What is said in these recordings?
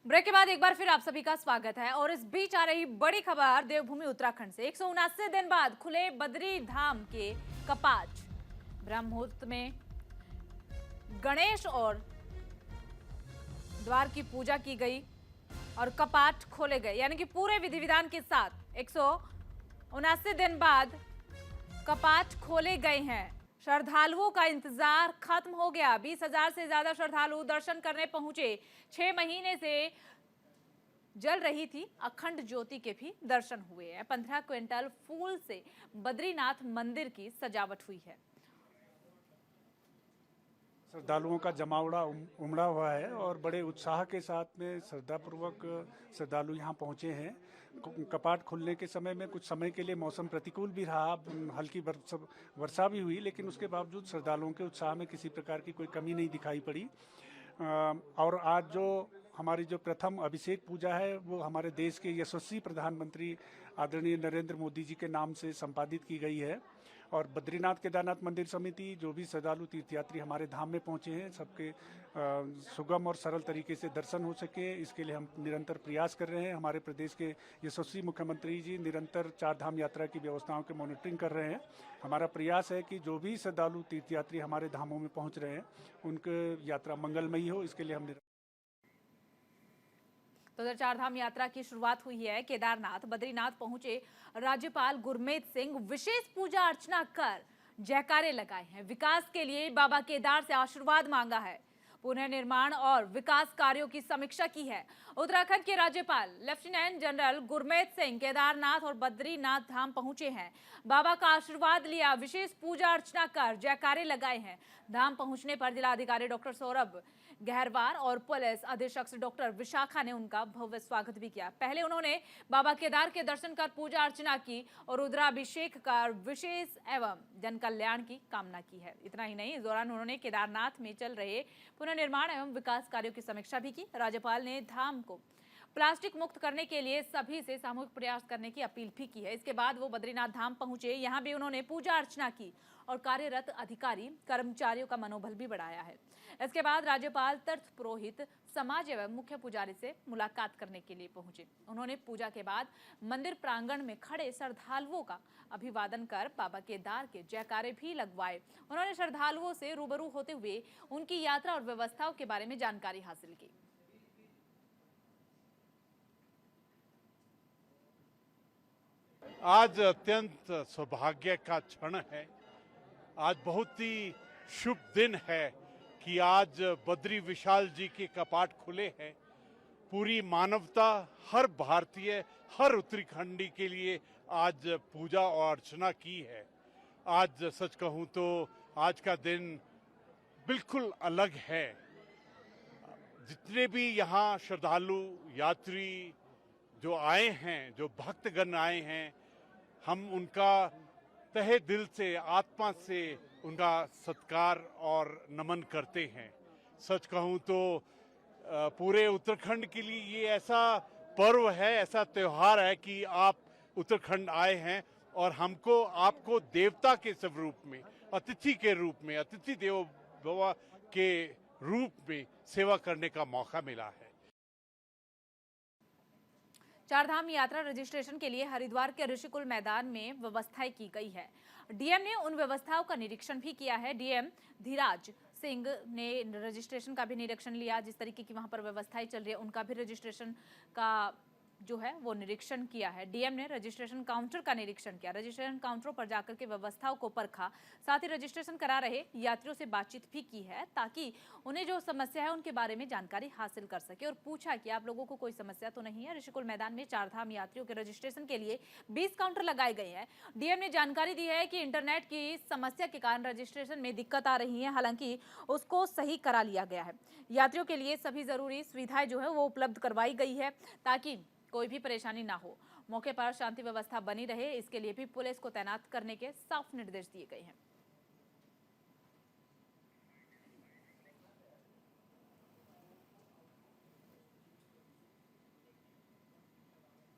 Break के बाद एक बार फिर आप सभी का स्वागत है। और इस बीच आ रही बड़ी खबर देवभूमि उत्तराखंड से। 179 दिन बाद खुले बद्री धाम के कपाट। ब्रह्म मुहूर्त में गणेश और द्वार की पूजा की गई और कपाट खोले गए, यानी कि पूरे विधि विधान के साथ 179 दिन बाद कपाट खोले गए हैं। श्रद्धालुओं का इंतजार खत्म हो गया। 20,000 से ज्यादा श्रद्धालु दर्शन करने पहुंचे। 6 महीने से जल रही थी अखंड ज्योति के भी दर्शन हुए हैं। 15 क्विंटल फूल से बद्रीनाथ मंदिर की सजावट हुई है। श्रद्धालुओं का जमावड़ा उमड़ा हुआ है और बड़े उत्साह के साथ में श्रद्धापूर्वक श्रद्धालु यहाँ पहुँचे हैं। कपाट खुलने के समय में कुछ समय के लिए मौसम प्रतिकूल भी रहा, हल्की वर्षा भी हुई, लेकिन उसके बावजूद श्रद्धालुओं के उत्साह में किसी प्रकार की कोई कमी नहीं दिखाई पड़ी। और आज जो हमारी जो प्रथम अभिषेक पूजा है वो हमारे देश के यशस्वी प्रधानमंत्री आदरणीय नरेंद्र मोदी जी के नाम से संपादित की गई है। और बद्रीनाथ केदारनाथ मंदिर समिति, जो भी श्रद्धालु तीर्थयात्री हमारे धाम में पहुंचे हैं, सबके सुगम और सरल तरीके से दर्शन हो सके, इसके लिए हम निरंतर प्रयास कर रहे हैं। हमारे प्रदेश के यशस्वी मुख्यमंत्री जी निरंतर चार धाम यात्रा की व्यवस्थाओं की मॉनिटरिंग कर रहे हैं। हमारा प्रयास है कि जो भी श्रद्धालु तीर्थयात्री हमारे धामों में पहुंच रहे हैं उनकी यात्रा मंगलमयी हो, इसके लिए हम तो उधर चार धाम यात्रा की शुरुआत हुई है। केदारनाथ बद्रीनाथ पहुंचे राज्यपाल गुरमीत सिंह विशेष पूजा अर्चना कर जयकारे लगाए हैं। विकास के लिए बाबा केदार से आशीर्वाद मांगा है। पुनर्निर्माण और विकास कार्यों की समीक्षा की है। उत्तराखंड के राज्यपाल लेफ्टिनेंट जनरल गुरमीत सिंह केदारनाथ और बद्रीनाथ धाम पहुंचे हैं। बाबा का आशीर्वाद लिया, विशेष पूजा अर्चना कर जयकारे लगाए हैं। धाम पहुंचने पर जिलाधिकारी डॉक्टर सौरभ गहरवार और पुलिस अधीक्षक डॉक्टर विशाखा ने उनका भव्य स्वागत भी किया। पहले उन्होंने बाबा केदार के दर्शन कर पूजा अर्चना की और रुद्राभिषेक कर विशेष एवं जन कल्याण की कामना की है। इतना ही नहीं, इस दौरान उन्होंने केदारनाथ में चल रहे पुनर्निर्माण एवं विकास कार्यों की समीक्षा भी की। राज्यपाल ने धाम को प्लास्टिक मुक्त करने के लिए सभी से सामूहिक प्रयास करने की अपील भी की है। इसके बाद वो बद्रीनाथ धाम पहुंचे। यहाँ भी उन्होंने पूजा अर्चना की और कार्यरत अधिकारी कर्मचारियों का मनोबल भी बढ़ाया है। इसके बाद राज्यपाल तीर्थ पुरोहित समाज एवं मुख्य पुजारी से मुलाकात करने के लिए पहुंचे। उन्होंने पूजा के बाद मंदिर प्रांगण में खड़े श्रद्धालुओं का अभिवादन कर बाबा केदार के जयकारे भी लगवाए। उन्होंने श्रद्धालुओं से रूबरू होते हुए उनकी यात्रा और व्यवस्थाओं के बारे में जानकारी हासिल की। आज अत्यंत सौभाग्य का क्षण है। आज बहुत ही शुभ दिन है कि आज बद्री विशाल जी के कपाट खुले हैं। पूरी मानवता, हर भारतीय, हर उत्तराखंडी के लिए आज पूजा और अर्चना की है। आज सच कहूं तो आज का दिन बिल्कुल अलग है। जितने भी यहाँ श्रद्धालु यात्री जो आए हैं, जो भक्तगण आए हैं, हम उनका तहे दिल से, आत्मा से उनका सत्कार और नमन करते हैं। सच कहूं तो पूरे उत्तराखंड के लिए ये ऐसा पर्व है, ऐसा त्योहार है कि आप उत्तराखंड आए हैं और हमको आपको देवता के स्वरूप में, अतिथि के रूप में, अतिथि देवो भव के रूप में सेवा करने का मौका मिला है। चारधाम यात्रा रजिस्ट्रेशन के लिए हरिद्वार के ऋषिकुल मैदान में व्यवस्थाएं की गई है। डीएम ने उन व्यवस्थाओं का निरीक्षण भी किया है। डीएम धीराज सिंह ने रजिस्ट्रेशन का भी निरीक्षण लिया। जिस तरीके की वहां पर व्यवस्थाएं चल रही है उनका भी रजिस्ट्रेशन का जो है वो निरीक्षण किया है। डीएम ने रजिस्ट्रेशन काउंटर का निरीक्षण किया। रजिस्ट्रेशन काउंटरों पर जाकर के व्यवस्थाओं को परखा। साथ ही रजिस्ट्रेशन करा रहे यात्रियों से बातचीत भी की है ताकि उन्हें जो समस्या है उनके बारे में जानकारी हासिल कर सके और पूछा कि आप लोगों को कोई समस्या तो नहीं है। ऋषिकुल मैदान में चारधाम यात्रियों के रजिस्ट्रेशन के लिए 20 काउंटर लगाए गए हैं। डीएम ने जानकारी दी है कि इंटरनेट की समस्या के कारण रजिस्ट्रेशन में दिक्कत आ रही है, हालांकि उसको सही करा लिया गया है। यात्रियों के लिए सभी जरूरी सुविधाएं जो है वो उपलब्ध करवाई गई है ताकि कोई भी परेशानी ना हो। मौके पर शांति व्यवस्था बनी रहे, इसके लिए भी पुलिस को तैनात करने के साफ निर्देश दिए गए हैं।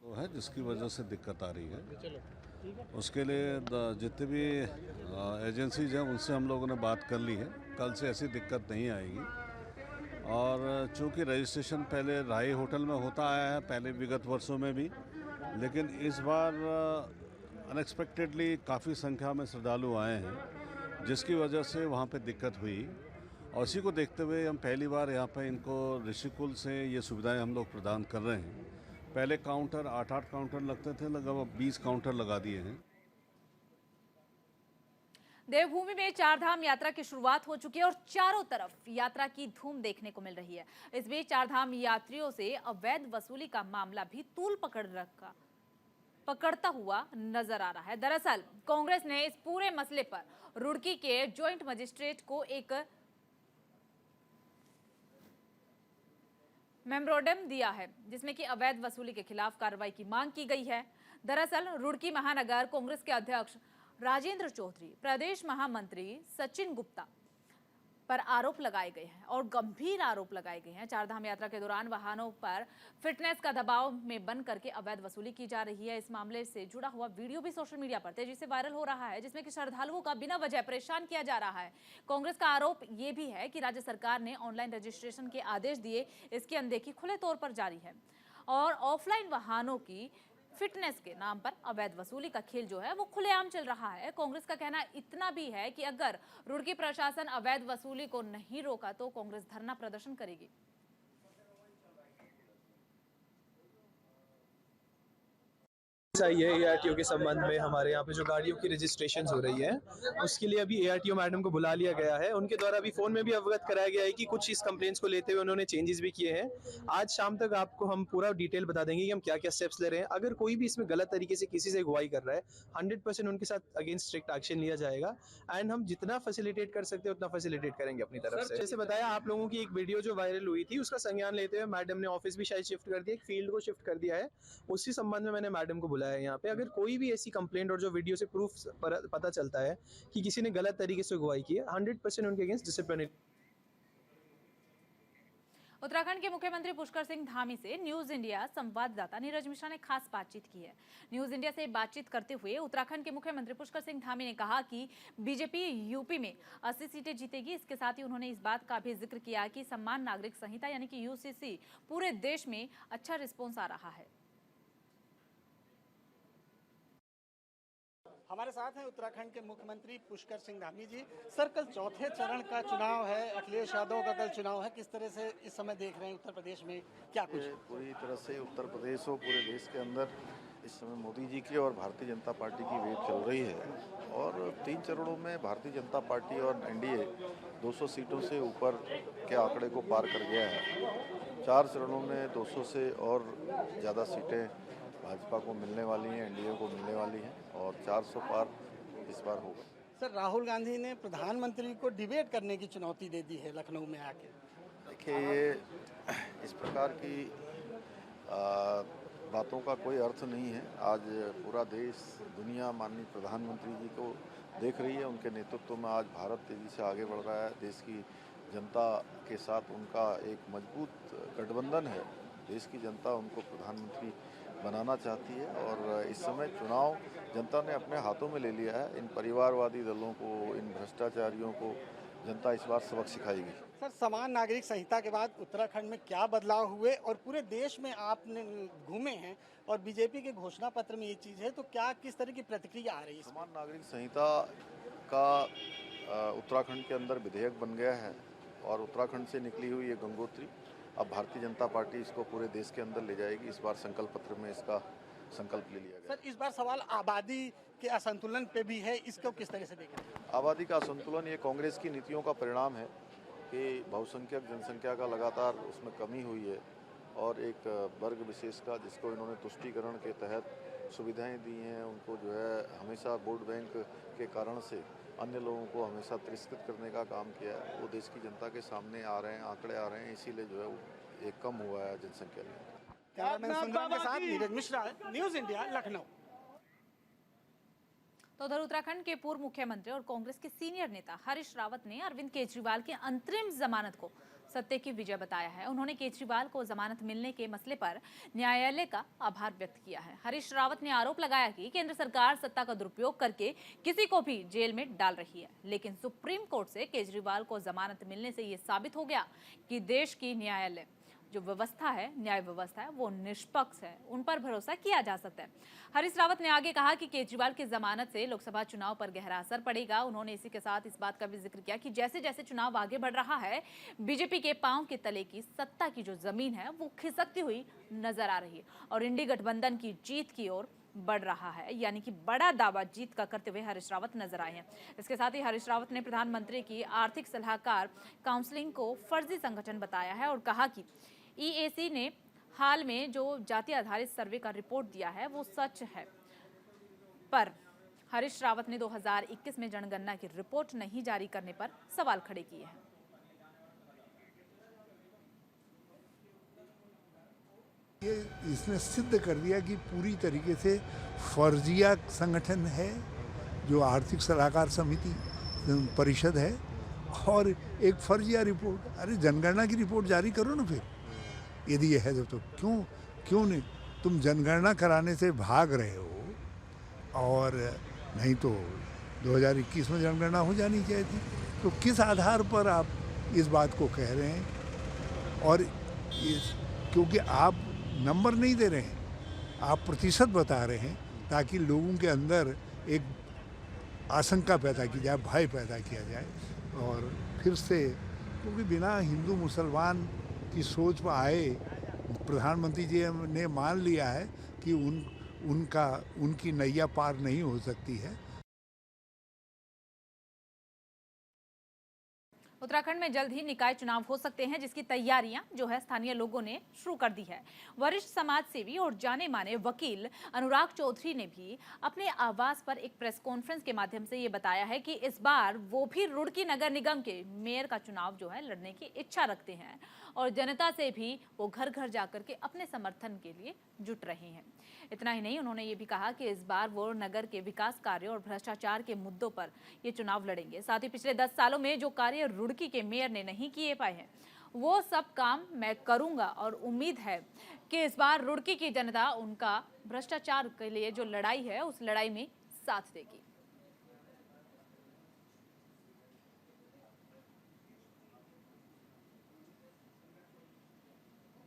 तो है जिसकी वजह से दिक्कत आ रही है। उसके लिए जितने भी एजेंसीज हैं उनसे हम लोगों ने बात कर ली है। कल से ऐसी दिक्कत नहीं आएगी। और चूंकि रजिस्ट्रेशन पहले राय होटल में होता आया है पहले विगत वर्षों में भी, लेकिन इस बार अनएक्सपेक्टेडली काफ़ी संख्या में श्रद्धालु आए हैं, जिसकी वजह से वहाँ पे दिक्कत हुई। और इसी को देखते हुए हम पहली बार यहाँ पे इनको ऋषिकुल से ये सुविधाएं हम लोग प्रदान कर रहे हैं। पहले काउंटर 8 काउंटर लगते थे, लगभग 20 काउंटर लगा दिए हैं। देवभूमि में चारधाम यात्रा की शुरुआत हो चुकी है और चारों तरफ यात्रा की धूम देखने को मिल रही है। इस बीच चारधाम यात्रियों से अवैध वसूली का मामला भी तूल पकड़ता हुआ नजर आ रहा है। दरअसल कांग्रेस ने इस पूरे मसले पर रुड़की के ज्वाइंट मजिस्ट्रेट को एक मेमोरेंडम दिया है, जिसमें कि अवैध वसूली के खिलाफ कार्रवाई की मांग की गई है। दरअसल रुड़की महानगर कांग्रेस के अध्यक्ष राजेंद्र चौधरी, प्रदेश महामंत्री सचिन गुप्ता पर आरोप लगाए गए हैं और गंभीर आरोप लगाए गए हैं। चारधाम यात्रा के दौरान वाहनों पर फिटनेस का दबाव में बन करके अवैध वसूली की जा रही है। इस मामले से जुड़ा हुआ वीडियो भी सोशल मीडिया पर तेजी से वायरल हो रहा है, जिसमें कि श्रद्धालुओं का बिना वजह परेशान किया जा रहा है। कांग्रेस का आरोप ये भी है कि राज्य सरकार ने ऑनलाइन रजिस्ट्रेशन के आदेश दिए, इसकी अनदेखी खुले तौर पर जारी है और ऑफलाइन वाहनों की फिटनेस के नाम पर अवैध वसूली का खेल जो है वो खुलेआम चल रहा है। कांग्रेस का कहना इतना भी है कि अगर रुड़की प्रशासन अवैध वसूली को नहीं रोका तो कांग्रेस धरना प्रदर्शन करेगी। ये एआरटीओ के संबंध में हमारे यहाँ पे जो गाड़ियों की रजिस्ट्रेशन हो रही है उसके लिए अभी एआरटीओ मैडम को बुला लिया गया है। उनके द्वारा अभी फोन में भी अवगत कराया गया है कि कुछ इस कंप्लेंट्स को लेते हुए उन्होंने चेंजेस भी किए हैं। आज शाम तक आपको हम पूरा डिटेल बता देंगे कि हम क्या क्या स्टेप्स ले रहे हैं। अगर कोई भी इसमें गलत तरीके से किसी से अगुवाई कर रहा है 100% उनके साथ अगेंस्ट स्ट्रिक्ट एक्शन लिया जाएगा एंड हम जितना फैसिलिटेट कर सकते हैं उतना फैसिलिटेट करेंगे अपनी तरफ से। जैसे बताया आप लोगों की एक वीडियो जो वायरल हुई थी उसका संज्ञान लेते हुए मैडम ने ऑफिस भी शायद शिफ्ट कर दिया, एक फील्ड को शिफ्ट कर दिया है। उसी संबंध में मैंने मैडम को बुलाया यहाँ पे। अगर कोई भी ऐसी कंप्लेंट और जो वीडियो से प्रूफ पता चलता है कि किसी ने गलत तरीके से अगुवाई की है 100% उनके अगेंस्ट डिसिप्लिनरी। उत्तराखंड के मुख्यमंत्री पुष्कर सिंह धामी से न्यूज इंडिया संवाददाता नीरज मिश्रा ने खास बातचीत की है। न्यूज इंडिया से बातचीत करते हुए उत्तराखंड के मुख्यमंत्री पुष्कर सिंह धामी ने कहा कि बीजेपी यूपी में 80 सीटें जीतेगी। इसके साथ ही उन्होंने इस बात का भी जिक्र किया कि सम्मान नागरिक संहिता यानी कि यूसीसी पूरे देश में अच्छा रिस्पॉन्स आ रहा है। हमारे साथ हैं उत्तराखंड के मुख्यमंत्री पुष्कर सिंह धामी जी। सर, कल चौथे चरण का चुनाव है, अखिलेश यादव का कल चुनाव है, किस तरह से इस समय देख रहे हैं उत्तर प्रदेश में, क्या कुछ? पूरी तरह से उत्तर प्रदेश और पूरे देश के अंदर इस समय मोदी जी की और भारतीय जनता पार्टी की वेट चल रही है और 3 चरणों में भारतीय जनता पार्टी और एनडीए 200 सीटों से ऊपर के आंकड़े को पार कर गया है। 4 चरणों में 200 से और ज़्यादा सीटें भाजपा को मिलने वाली हैं, एनडीए को मिलने वाली हैं और 400 पार इस बार होगा। सर, राहुल गांधी ने प्रधानमंत्री को डिबेट करने की चुनौती दे दी है लखनऊ में आके। देखिए, ये इस प्रकार की बातों का कोई अर्थ नहीं है। आज पूरा देश, दुनिया माननीय प्रधानमंत्री जी को देख रही है। उनके नेतृत्व में आज भारत तेजी से आगे बढ़ रहा है। देश की जनता के साथ उनका एक मजबूत गठबंधन है। देश की जनता उनको प्रधानमंत्री बनाना चाहती है और इस समय चुनाव जनता ने अपने हाथों में ले लिया है। इन परिवारवादी दलों को, इन भ्रष्टाचारियों को जनता इस बार सबक सिखाएगी। सर, समान नागरिक संहिता के बाद उत्तराखंड में क्या बदलाव हुए और पूरे देश में आपने घूमे हैं और बीजेपी के घोषणा पत्र में ये चीज़ है, तो क्या किस तरह की प्रतिक्रिया आ रही है? समान नागरिक संहिता का उत्तराखंड के अंदर विधेयक बन गया है और उत्तराखंड से निकली हुई ये गंगोत्री अब भारतीय जनता पार्टी इसको पूरे देश के अंदर ले जाएगी। इस बार संकल्प पत्र में इसका संकल्प ले लिया गया। सर, इस बार सवाल आबादी के असंतुलन पे भी है, इसको किस तरह से देखें? आबादी का असंतुलन ये कांग्रेस की नीतियों का परिणाम है कि बहुसंख्यक जनसंख्या का लगातार उसमें कमी हुई है और एक वर्ग विशेष का जिसको इन्होंने तुष्टीकरण के तहत सुविधाएं दी हैं, उनको जो है हमेशा वोट बैंक के कारण से अन्य लोगों को हमेशा तिरस्कृत करने का काम किया है। वो देश की जनता के सामने आ रहे हैं, आंकड़े आ रहे हैं, इसीलिए जो है वो एक कम हुआ है जनसंख्या में। कैमरामैन सुंदरम के साथ नीरज मिश्रा, न्यूज इंडिया, लखनऊ। तो उधर उत्तराखंड के पूर्व मुख्यमंत्री और कांग्रेस के सीनियर नेता हरीश रावत ने अरविंद केजरीवाल की अंतरिम जमानत को सत्य की विजय बताया है। उन्होंने केजरीवाल को जमानत मिलने के मसले पर न्यायालय का आभार व्यक्त किया है। हरीश रावत ने आरोप लगाया कि केंद्र सरकार सत्ता का दुरुपयोग करके किसी को भी जेल में डाल रही है, लेकिन सुप्रीम कोर्ट से केजरीवाल को जमानत मिलने से ये साबित हो गया कि देश की न्यायालय जो व्यवस्था है, न्याय व्यवस्था है, वो निष्पक्ष है, उन पर भरोसा किया जा सकता है। हरीश रावत ने आगे कहा कि केजरीवाल की जमानत से लोकसभा चुनाव पर गहरा असर पड़ेगा। उन्होंने इसी के साथ इस बात का भी जिक्र किया कि जैसे जैसे चुनाव आगे बढ़ रहा है, बीजेपी के पांव के तले की सत्ता की जो जमीन है वो खिसकती हुई नजर आ रही है और इंडी गठबंधन की जीत की ओर बढ़ रहा है, यानी कि बड़ा दावा जीत का करते हुए हरीश रावत नजर आए हैं। इसके साथ ही हरीश रावत ने प्रधानमंत्री की आर्थिक सलाहकार काउंसलिंग को फर्जी संगठन बताया है और कहा कि EAC ने हाल में जो जाति आधारित सर्वे का रिपोर्ट दिया है वो सच है, पर हरीश रावत ने 2021 में जनगणना की रिपोर्ट नहीं जारी करने पर सवाल खड़े किए हैं। ये इसने सिद्ध कर दिया कि पूरी तरीके से फर्जिया संगठन है जो आर्थिक सलाहकार समिति परिषद है, और एक फर्जिया रिपोर्ट। अरे जनगणना की रिपोर्ट जारी करो ना, फिर यदि ये है तो क्यों नहीं? तुम जनगणना कराने से भाग रहे हो, और नहीं तो 2021 में जनगणना हो जानी चाहिए थी। तो किस आधार पर आप इस बात को कह रहे हैं? और क्योंकि आप नंबर नहीं दे रहे हैं, आप प्रतिशत बता रहे हैं, ताकि लोगों के अंदर एक आशंका पैदा की जाए, भय पैदा किया जाए। और फिर से, क्योंकि बिना हिंदू मुसलमान की सोच पर आए प्रधानमंत्री जी ने मान लिया है कि उनकी नैया पार नहीं हो सकती है। उत्तराखंड में जल्द ही निकाय चुनाव हो सकते हैं, जिसकी तैयारियां जो है स्थानीय लोगों ने शुरू कर दी है। वरिष्ठ समाज सेवी और जाने माने वकील अनुराग चौधरी ने भी अपने आवास पर एक प्रेस कॉन्फ्रेंस के माध्यम से ये बताया है कि इस बार वो भी रुड़की नगर निगम के मेयर का चुनाव जो है लड़ने की इच्छा रखते हैं और जनता से भी वो घर घर जाकर के अपने समर्थन के लिए जुट रहे हैं। इतना ही नहीं, उन्होंने ये भी कहा कि इस बार वो नगर के विकास कार्यों और भ्रष्टाचार के मुद्दों पर ये चुनाव लड़ेंगे। साथ ही पिछले 10 सालों में जो कार्य रुड़की के मेयर ने नहीं किए पाए हैं, वो सब काम मैं करूंगा और उम्मीद है कि इस बार रुड़की की जनता उनका भ्रष्टाचार के लिए जो लड़ाई है उस लड़ाई में साथ देगी।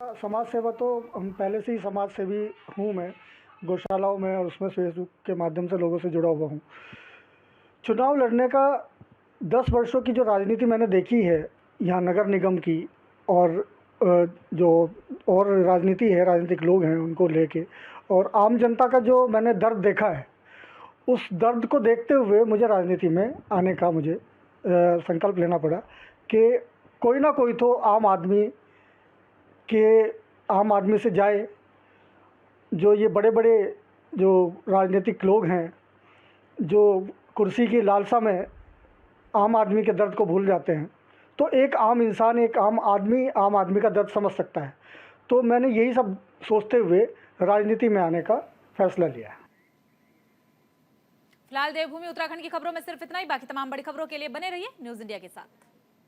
समाज सेवा तो हम पहले से ही समाज सेवी हूँ, मैं गौशालाओं में और उसमें फेसबुक के माध्यम से लोगों से जुड़ा हुआ हूँ। चुनाव लड़ने का 10 वर्षों की जो राजनीति मैंने देखी है यहाँ नगर निगम की, और जो और राजनीति है, राजनीतिक लोग हैं उनको लेके, और आम जनता का जो मैंने दर्द देखा है, उस दर्द को देखते हुए मुझे राजनीति में आने का मुझे संकल्प लेना पड़ा कि कोई ना कोई तो आम आदमी से जाए। जो ये बड़े बड़े जो राजनीतिक लोग हैं, जो कुर्सी की लालसा में आम आदमी के दर्द को भूल जाते हैं, तो एक आम इंसान, एक आम आदमी का दर्द समझ सकता है। तो मैंने यही सब सोचते हुए राजनीति में आने का फैसला लिया है। फिलहाल देवभूमि उत्तराखंड की खबरों में सिर्फ इतना ही। बाकी तमाम बड़ी खबरों के लिए बने रहिए न्यूज़ इंडिया के साथ।